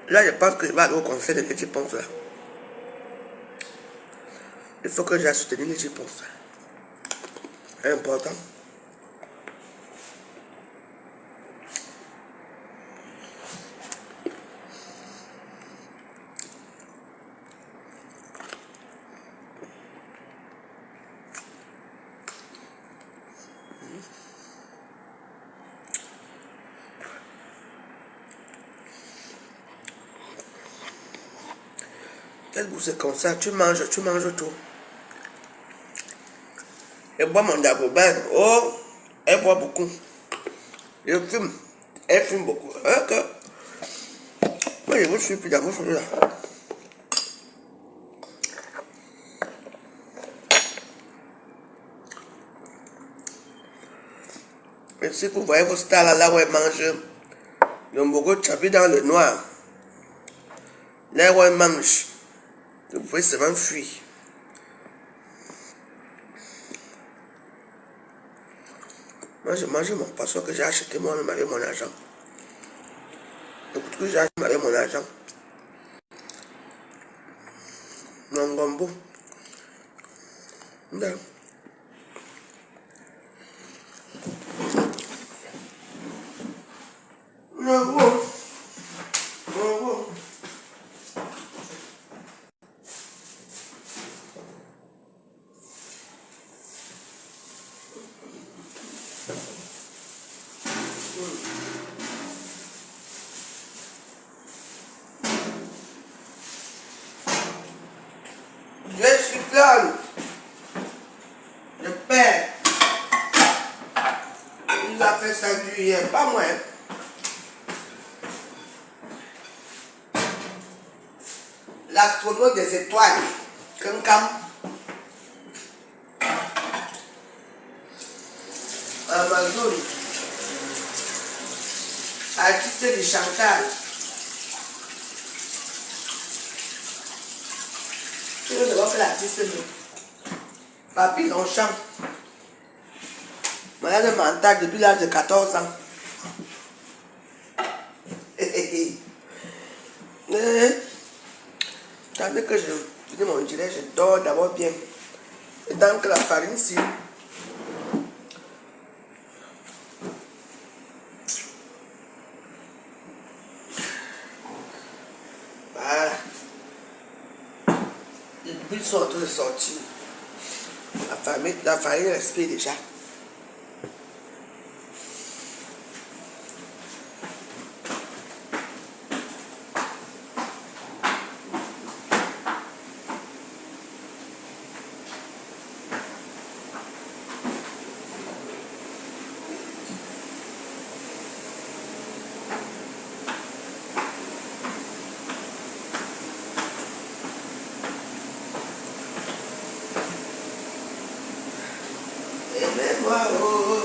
là je pense que je vais aller au conseil de que tu penses là. Il faut que j'aille soutenir les réponses. C'est important. Quel goût c'est comme ça, tu manges tout. Et bois mon dagobin, oh, elle boit beaucoup. Je fume, elle fume beaucoup. Ok. Moi je vous suis plus dans mon là. Et si vous voyez vos stars là où elle mange, ils ont beaucoup de chapitres dans le noir. Là où elle mange, vous pouvez seulement fuir. Moi, je mange mon poisson que j'ai acheté moi-même avec mon argent. Donc, tout que j'ai acheté avec mon argent. Mon gombo. Non. Non. Je suis plein. Je perds. Il a fait ça hier, pas moi. L'astronaute des étoiles, Kankam. Amazon. Artiste de Chantal. Je vais devoir faire l'artiste de Papy Longchamp. Malade mental depuis l'âge de 14 ans. Tandis que je finis mon gilet, je dors d'abord bien. Et tant que la farine ici. Voilà. Les bulles sont en train de sortir. La farine respire déjà.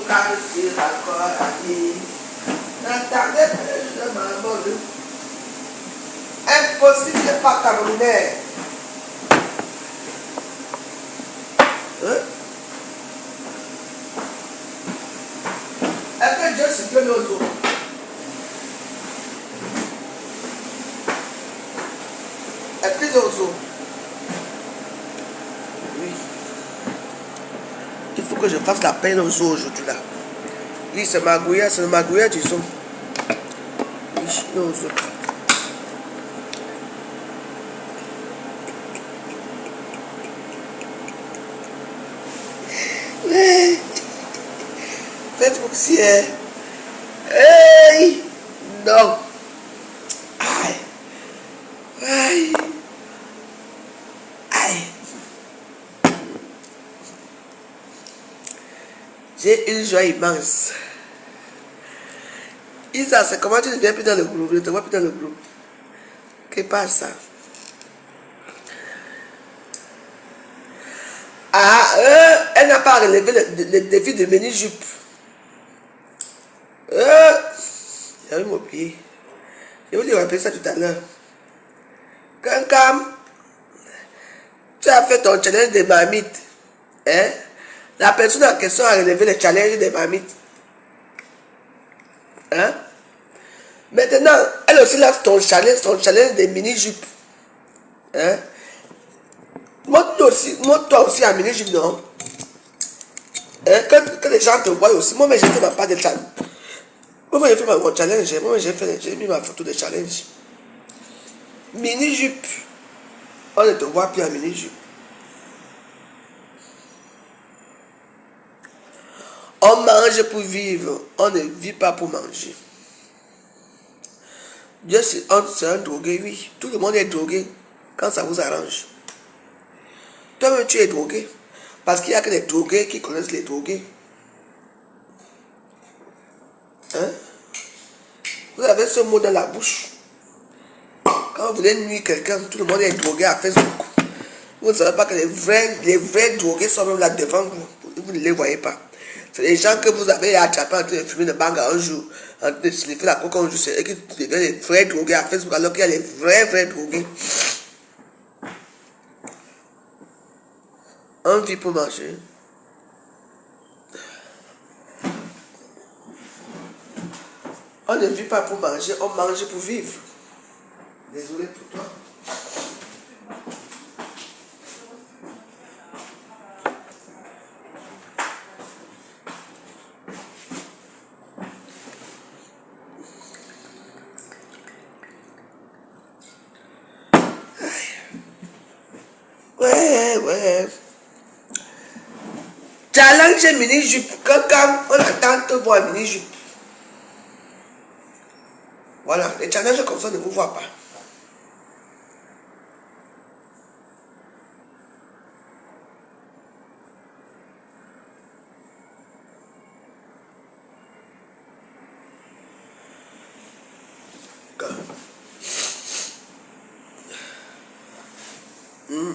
Quand je suis encore à vie, n'attendez plus de ma mode. Impossible de pas camerounais. Est-ce que Dieu supprime nos eaux? Est-ce que nos eaux? Oui. Il faut que je fasse la peine aux eaux aujourd'hui là. Oui, c'est le magouilla du son. Oui, nos eaux. Facebook si est. Hey! Non! Aïe! Aïe! J'ai une joie immense. Isa, c'est comment tu ne viens plus dans le groupe? Je ne te vois plus dans le groupe. Que passe ça? Ah, elle n'a pas relevé le défi de mini-jupe. J'avais oublié. Je vais lui rappeler ça tout à l'heure. Kankam, tu as fait ton challenge des marmites. Hein? La personne en question a relevé le challenge des marmites. Hein? Maintenant, elle aussi lance son challenge des mini-jupes. Hein? Montre-toi aussi en mini-jupe, non? Hein? Quand les gens te voient aussi, moi, j'ai fait ma part de challenge. Moi, j'ai fait mon challenge. Moi, j'ai mis ma photo de challenge. Mini-jupe. On ne te voit plus en mini-jupe. On mange pour vivre. On ne vit pas pour manger. Dieu, c'est un drogué, oui. Tout le monde est drogué quand ça vous arrange. Toi-même, tu es drogué. Parce qu'il n'y a que les drogués qui connaissent les drogués. Hein? Vous avez ce mot dans la bouche. Quand vous voulez nuire quelqu'un, tout le monde est drogué à Facebook. Vous ne savez pas que les vrais drogués sont même là devant vous. Vous ne les voyez pas. C'est les gens que vous avez attrapés en train de fumer de banga un jour, en train de sniffer la coca un jour, c'est eux qui deviennent les vrais drogués à Facebook, alors qu'il y a les vrais drogués. On vit pour manger. On ne vit pas pour manger, on mange pour vivre. Désolé pour toi. Ouais. Challenge mini-jupe. Quand on attend te voir mini-jupe. Voilà, les challenges comme ça ne vous voient pas.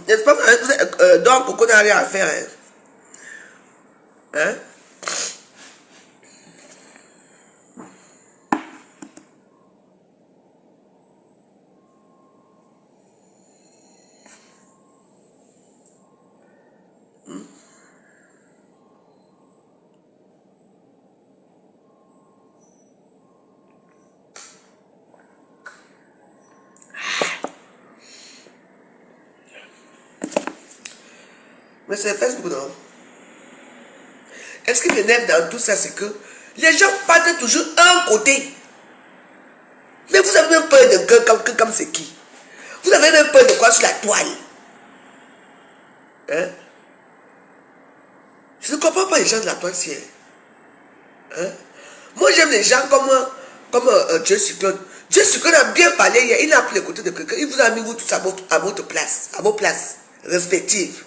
N'est-ce pas? Donc, Coco n'a rien à faire. Hein? Mais c'est Facebook, non? Est-ce qui m'énerve dans tout ça, c'est que les gens partent toujours un côté. Mais vous avez même peur de comme c'est qui? Vous avez même peur de quoi sur la toile? Hein? Je ne comprends pas les gens de la toile ciel. Hein? Moi, j'aime les gens comme Dieu Cyclone. Dieu Cyclone a bien parlé hier. Il n'a pris le côté de quelqu'un. Il vous a mis vous tous à votre place, à vos places respectives.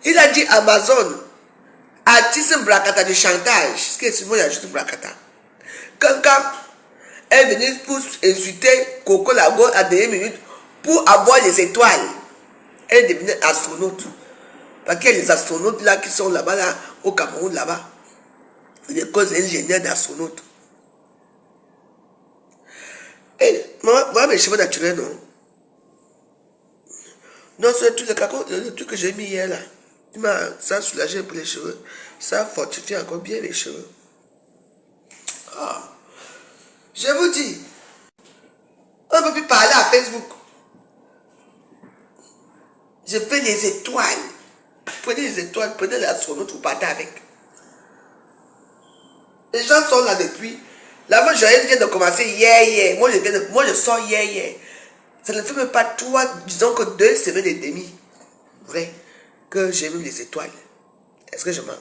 Il a dit Amazon, artiste bracata de chantage. Ce qui est souvent, il y a juste bracata. Quelqu'un est venu pour insulter Coco Lago à dernière minute pour avoir les étoiles. Elle est devenue astronaute. Parce qu'il y a les astronautes là qui sont là-bas, là, au Cameroun, là-bas. Les causes ingénieurs d'astronautes. Et moi, mes cheveux naturels, non. Non, c'est le truc que j'ai mis hier, là. Ça a soulagé pour les cheveux. Ça a fortifié encore bien les cheveux. Ah. Je vous dis, on ne peut plus parler à Facebook. Je fais les étoiles. Prenez les étoiles, prenez l'astronaute, vous partez avec. Les gens sont là depuis. La voie joyeuse vient de commencer hier. Moi, je sors hier. Ça ne fait même pas 2 semaines et demie. Vrai. Que j'ai vu les étoiles. Est-ce que je mens?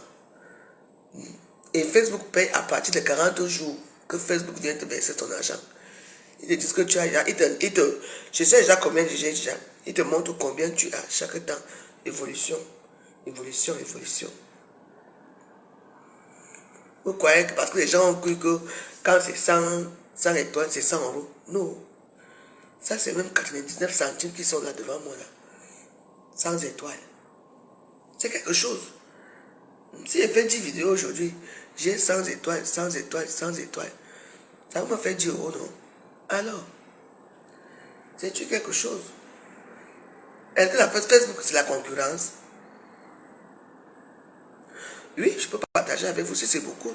Et Facebook paye à partir de 40 jours que Facebook vient te verser ton argent. Ils te disent que tu as déjà. Je sais déjà combien j'ai déjà. Ils te montrent combien tu as chaque temps. Évolution. Vous croyez que parce que les gens ont cru que quand c'est 100 étoiles, c'est 100 euros. Non. Ça, c'est même 99 centimes qui sont là devant moi. Là. 100 étoiles. C'est quelque chose. Si j'ai fait 10 vidéos aujourd'hui, j'ai 100 étoiles, 100 étoiles, 100 étoiles. Ça m'a fait 10 euros, non? Alors, c'est-tu quelque chose? Est-ce que la Facebook, c'est la concurrence? Oui, je peux partager avec vous si c'est beaucoup.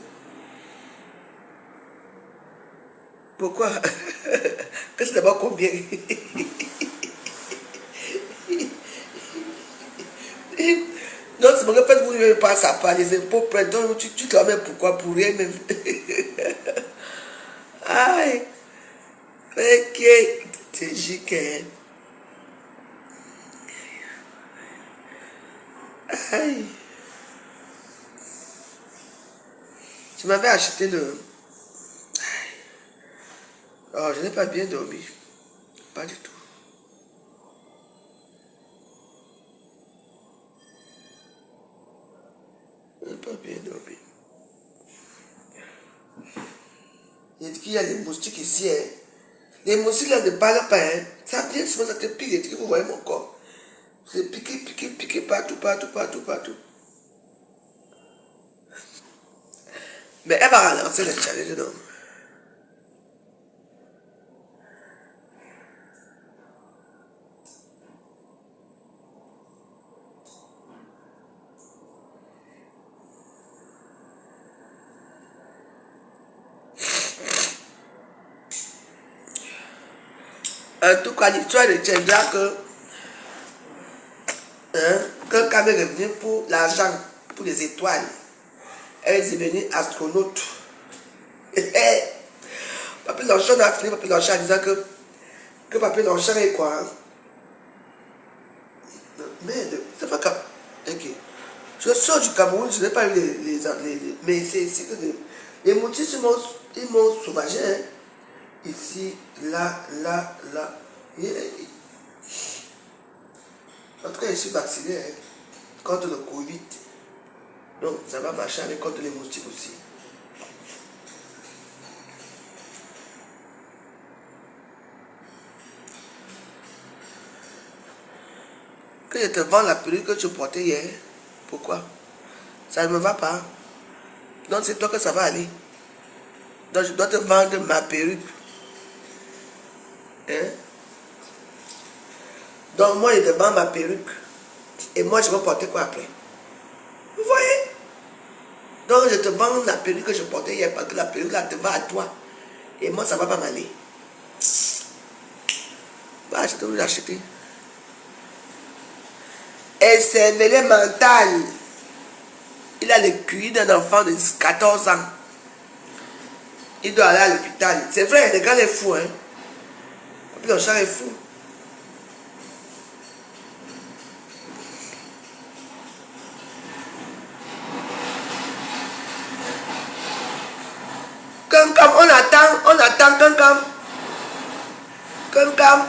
Pourquoi? Que c'est d'abord combien? Non, c'est parce que Facebook ne veut pas ça part, les impôts prennent. Donc tu travailles pourquoi? Pour rien même. Aïe. Ok. C'est chic, hein. Aïe. Tu m'avais acheté le... Oh, je n'ai pas bien dormi. Pas du tout. Je n'ai pas bien dormi. Il dit qu'il y a des moustiques ici. Hein. Les moustiques là ne parlent pas. Hein. Ça vient souvent, ça te pique. Et vous voyez mon corps. C'est piqué, piqué, piqué partout, partout, partout, partout. Mais elle va relancer le challenge, non? En tout cas, l'histoire retiendra que quelqu'un est revenu pour l'argent, pour les étoiles. Elle est devenue astronaute. Papi Longchamp a fini Papi Longchamp en disant que Papi Longchamp est quoi? Hein? Merde, c'est pas comme... Ok. Je sors du Cameroun, je n'ai pas eu mais c'est ici que les motifs ils m'ont sauvagé. Hein? Ici, là, là, là. En tout cas, je suis vacciné hein, contre le Covid. Donc, ça va marcher avec contre les moustiques aussi. Que je te vends la perruque que tu portais hier. Pourquoi? Ça ne me va pas. Donc, c'est toi que ça va aller. Donc, je dois te vendre ma perruque. Hein? Donc, moi, je te vends ma perruque. Et moi, je vais porter quoi après? Vous voyez? Donc, je te vends la perruque que je portais hier parce que la perruque là te va à toi. Et moi, ça ne va pas m'aller. Bah, je te vais l'acheter. Et c'est mêlé mental. Il a le QI d'un enfant de 14 ans. Il doit aller à l'hôpital. C'est vrai, le gars est fou, hein. Puis le chat est fou. Comme on attend, comme.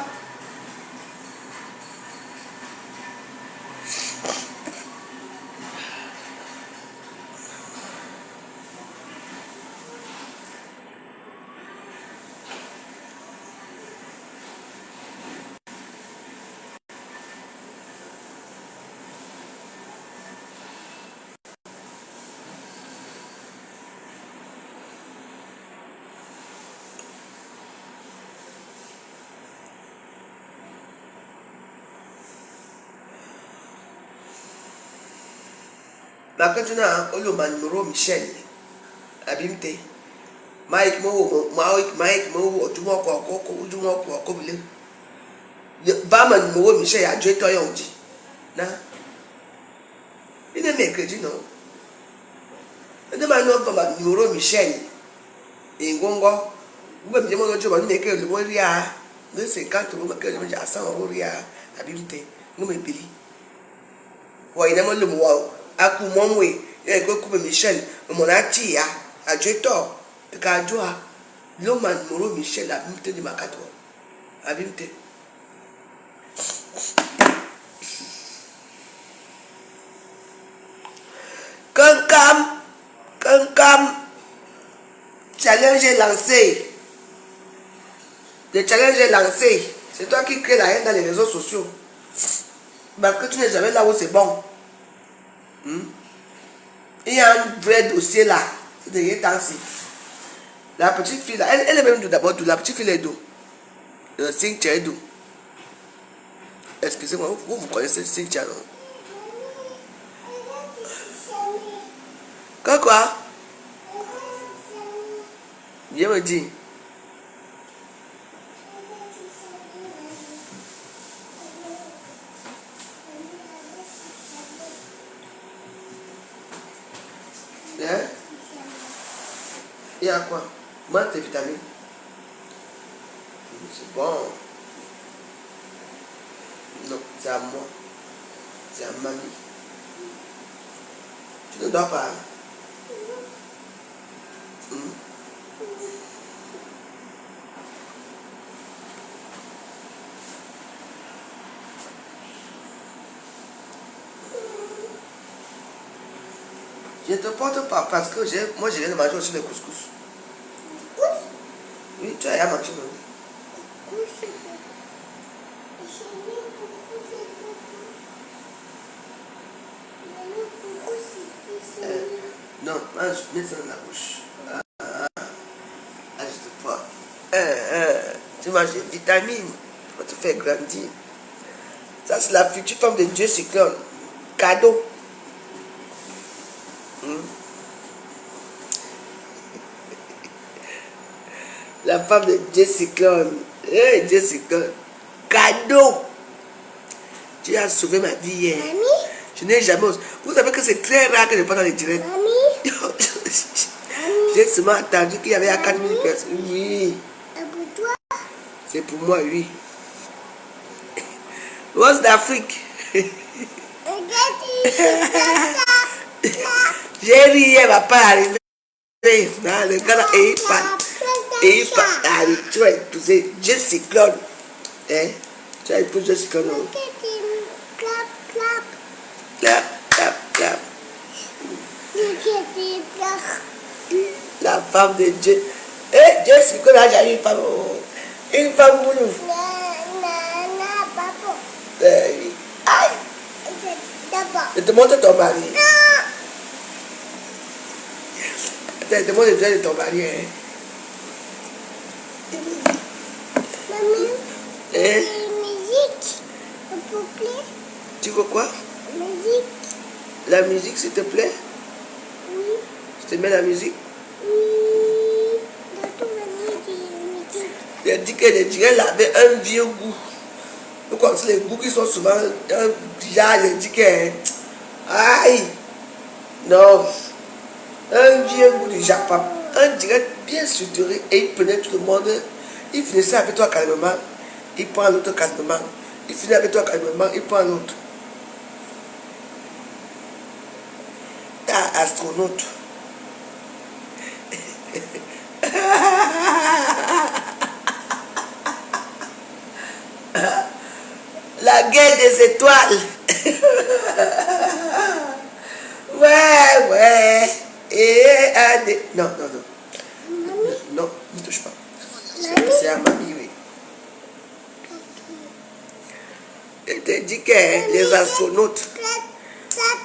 Bakatuna Oloma numéro Michel Abimte Mike Mo Ojumo Ko bile Bama numéro Michel a Dieu toi yonji na il est mercredi non il m'a non comme numéro Michel et Ngongo vous me demandez que je vais le voir ria de 50 euros que je vais à 100 euros ria Abimte nous me pili ouais il a le mot aku momwe e ko ku Michel mo na ti ya ajeto ka joa lo man moro Michel abimte di makato abimte kankam challenge est lancé. Le challenge est lancé. C'est toi qui crée la haine dans les réseaux sociaux. Parce que tu n'es jamais là où c'est bon. Il y a un vrai dossier là. C'est de temps-ci. La petite fille là, elle est même d'abord d'où? La petite fille est d'où? Cynthia est d'où? Excusez-moi, vous connaissez Cynthia, non? Quoi? Viens me dire. Hein? Il y a quoi? Mange tes vitamines. C'est bon. Non, c'est à moi. C'est à mamie. Tu ne dors pas. Je ne te porte pas parce que moi je viens de manger aussi le couscous. Oui, tu as rien mangé même. Non, mange, mets ça dans la bouche. Je te vois. Tu manges des vitamines pour te faire grandir. Ça, c'est la future femme de Dieu Cyclone. Cadeau. La femme de Dieu Cyclone. Hey, Dieu Cyclone. Cadeau. Tu as sauvé ma vie hier. Mamie? Je n'ai jamais... Vous savez que c'est très rare que je passe dans les directs. Mamie? J'ai seulement entendu qu'il y avait à 4000 personnes. Oui. Et pour toi? C'est pour moi, oui. Rose d'Afrique. J'ai ri hier, papa arrivé dans le Ghana et il parle. Tu vas épouser Dieu Cyclone. Hein? Tu vas épouser Dieu Cyclone. Clap, clap, clap. La femme de Dieu. Eh, Dieu Cyclone a déjà eu une femme. Une femme boulou. Aïe. Je te montre ton mari. Attends, je te montre le visage de ton mari. Hein. Mamie, Hein? musique, s'il vous plaît. Tu veux quoi? Musique, La musique, s'il te plaît? oui, Je te mets la musique. oui. Dans ton musique. Je dis que les dirais avait un vieux goût. Vous connaissez les goûts qui sont souvent déjà, je dis que... Aïe! Non. Un vieux goût du Japon. Un direct bien structuré et il prenait tout le monde. Il finissait avec toi calmement. Il prend l'autre calmement. Il finit avec toi calmement. Il prend l'autre. Ah, astronaute. La guerre des étoiles. Ouais. Non. Non, ne touche pas. C'est à mamie, oui. Je te dis que les astronautes,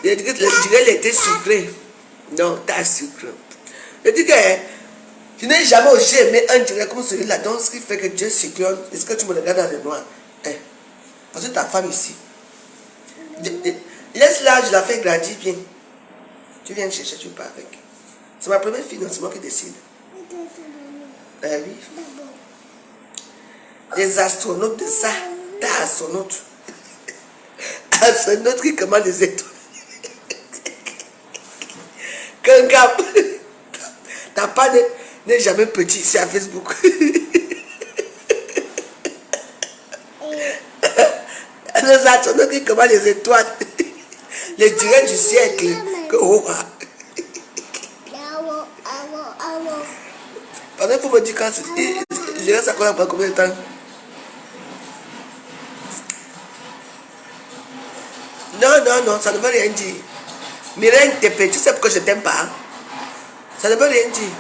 je dirais l'été sucré. Non, t'as sucré. Je dis que je n'ai jamais osé aimer un direct comme celui-là. Donc, ce qui fait que Dieu Cyclone, est-ce que tu me regardes dans le noir? Parce que ta femme ici. Laisse-la, je la fais grandir bien. Tu viens me chercher, tu pars avec. C'est ma première fille, non, c'est moi qui décide. Oui. Les astronautes de ça, t'as astronaute. Astronaute qui commande les étoiles. Kankap. Ta part n'est jamais petit, c'est à Facebook. Les astronautes qui commandent les étoiles. Les directs du siècle. Pendant qu'il me dit quand je reste à quoi pendant combien de temps? Non, ça ne veut rien dire. Mireille, tu sais pourquoi je t'aime pas? Ça ne veut rien dire.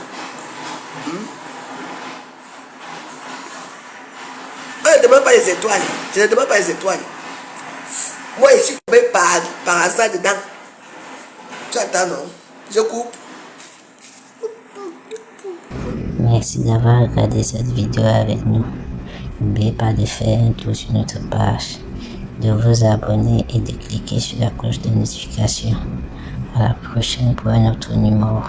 demande pas les étoiles. Je ne demande pas les étoiles. Moi, je suis tombé par hasard dedans. Tu attends, non? Je coupe. Merci d'avoir regardé cette vidéo avec nous. N'oubliez pas de faire un tour sur notre page, de vous abonner et de cliquer sur la cloche de notification. À la prochaine pour un autre numéro.